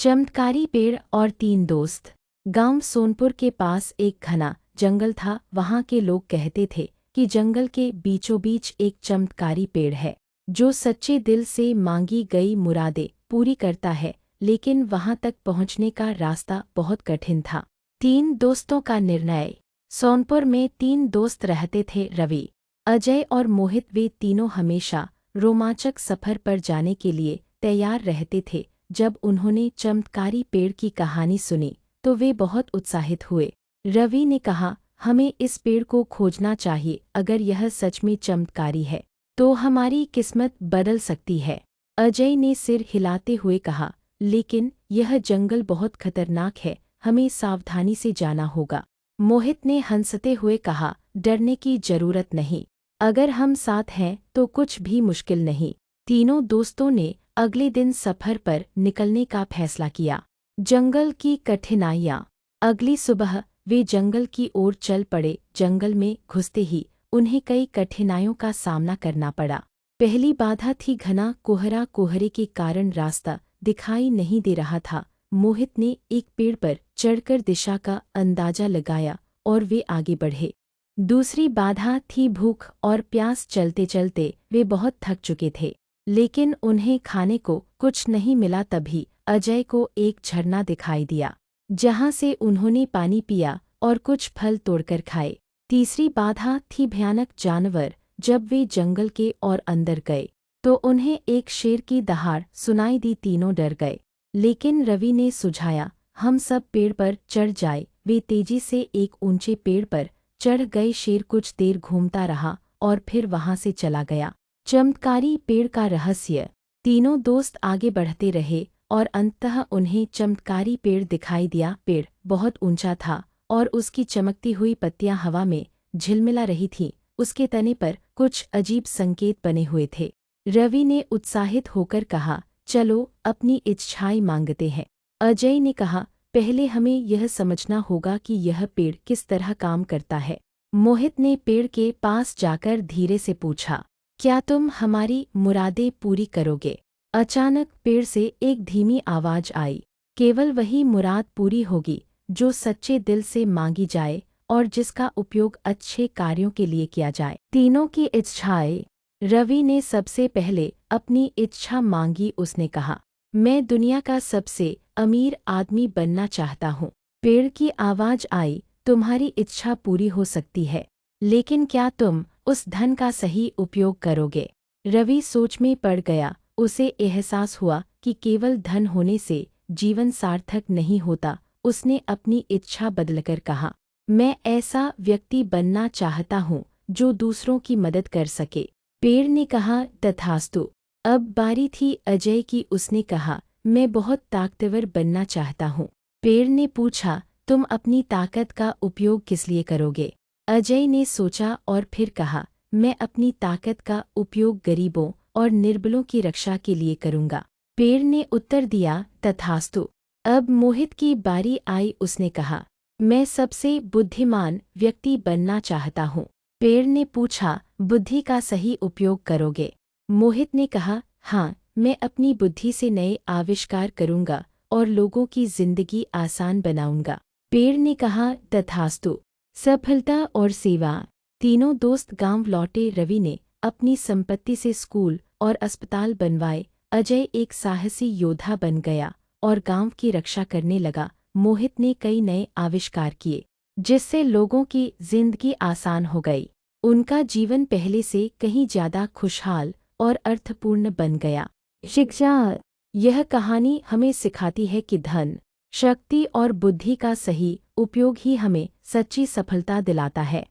चमत्कारी पेड़ और तीन दोस्त। गांव सोनपुर के पास एक घना जंगल था। वहां के लोग कहते थे कि जंगल के बीचों बीच एक चमत्कारी पेड़ है जो सच्चे दिल से मांगी गई मुरादें पूरी करता है। लेकिन वहां तक पहुंचने का रास्ता बहुत कठिन था। तीन दोस्तों का निर्णय। सोनपुर में तीन दोस्त रहते थे, रवि, अजय और मोहित। वे तीनों हमेशा रोमांचक सफर पर जाने के लिए तैयार रहते थे। जब उन्होंने चमत्कारी पेड़ की कहानी सुनी तो वे बहुत उत्साहित हुए। रवि ने कहा, हमें इस पेड़ को खोजना चाहिए। अगर यह सच में चमत्कारी है तो हमारी किस्मत बदल सकती है। अजय ने सिर हिलाते हुए कहा, लेकिन यह जंगल बहुत खतरनाक है, हमें सावधानी से जाना होगा। मोहित ने हंसते हुए कहा, डरने की जरूरत नहीं, अगर हम साथ हैं तो कुछ भी मुश्किल नहीं। तीनों दोस्तों ने अगले दिन सफर पर निकलने का फैसला किया। जंगल की कठिनाइयाँ। अगली सुबह वे जंगल की ओर चल पड़े। जंगल में घुसते ही उन्हें कई कठिनाइयों का सामना करना पड़ा। पहली बाधा थी घना कोहरा। कोहरे के कारण रास्ता दिखाई नहीं दे रहा था। मोहित ने एक पेड़ पर चढ़कर दिशा का अंदाजा लगाया और वे आगे बढ़े। दूसरी बाधा थी भूख और प्यास। चलते चलते वे बहुत थक चुके थे, लेकिन उन्हें खाने को कुछ नहीं मिला। तभी अजय को एक झरना दिखाई दिया जहां से उन्होंने पानी पिया और कुछ फल तोड़कर खाए। तीसरी बाधा थी भयानक जानवर। जब वे जंगल के और अंदर गए तो उन्हें एक शेर की दहाड़ सुनाई दी। तीनों डर गए, लेकिन रवि ने सुझाया, हम सब पेड़ पर चढ़ जाए। वे तेजी से एक ऊंचे पेड़ पर चढ़ गए। शेर कुछ देर घूमता रहा और फिर वहां से चला गया। चमत्कारी पेड़ का रहस्य। तीनों दोस्त आगे बढ़ते रहे और अंततः उन्हें चमत्कारी पेड़ दिखाई दिया। पेड़ बहुत ऊंचा था और उसकी चमकती हुई पत्तियां हवा में झिलमिला रही थीं। उसके तने पर कुछ अजीब संकेत बने हुए थे। रवि ने उत्साहित होकर कहा, चलो अपनी इच्छाएं मांगते हैं। अजय ने कहा, पहले हमें यह समझना होगा कि यह पेड़ किस तरह काम करता है। मोहित ने पेड़ के पास जाकर धीरे से पूछा, क्या तुम हमारी मुरादें पूरी करोगे? अचानक पेड़ से एक धीमी आवाज आई, केवल वही मुराद पूरी होगी जो सच्चे दिल से मांगी जाए और जिसका उपयोग अच्छे कार्यों के लिए किया जाए। तीनों की इच्छाएं। रवि ने सबसे पहले अपनी इच्छा मांगी। उसने कहा, मैं दुनिया का सबसे अमीर आदमी बनना चाहता हूँ। पेड़ की आवाज आई, तुम्हारी इच्छा पूरी हो सकती है, लेकिन क्या तुम उस धन का सही उपयोग करोगे? रवि सोच में पड़ गया। उसे एहसास हुआ कि केवल धन होने से जीवन सार्थक नहीं होता। उसने अपनी इच्छा बदलकर कहा, मैं ऐसा व्यक्ति बनना चाहता हूँ जो दूसरों की मदद कर सके। पेड़ ने कहा, तथास्तु। अब बारी थी अजय की। उसने कहा, मैं बहुत ताकतवर बनना चाहता हूँ। पेड़ ने पूछा, तुम अपनी ताकत का उपयोग किस लिए करोगे? अजय ने सोचा और फिर कहा, मैं अपनी ताकत का उपयोग गरीबों और निर्बलों की रक्षा के लिए करूँगा। पेड़ ने उत्तर दिया, तथास्तु। अब मोहित की बारी आई। उसने कहा, मैं सबसे बुद्धिमान व्यक्ति बनना चाहता हूँ। पेड़ ने पूछा, बुद्धि का सही उपयोग करोगे? मोहित ने कहा, हाँ, मैं अपनी बुद्धि से नए आविष्कार करूँगा और लोगों की जिंदगी आसान बनाऊंगा। पेड़ ने कहा, तथास्तु। सफलता और सेवा। तीनों दोस्त गांव लौटे। रवि ने अपनी संपत्ति से स्कूल और अस्पताल बनवाए। अजय एक साहसी योद्धा बन गया और गांव की रक्षा करने लगा। मोहित ने कई नए आविष्कार किए जिससे लोगों की जिंदगी आसान हो गई। उनका जीवन पहले से कहीं ज्यादा खुशहाल और अर्थपूर्ण बन गया। शिक्षा। यह कहानी हमें सिखाती है कि धन, शक्ति और बुद्धि का सही उपयोग ही हमें सच्ची सफलता दिलाता है।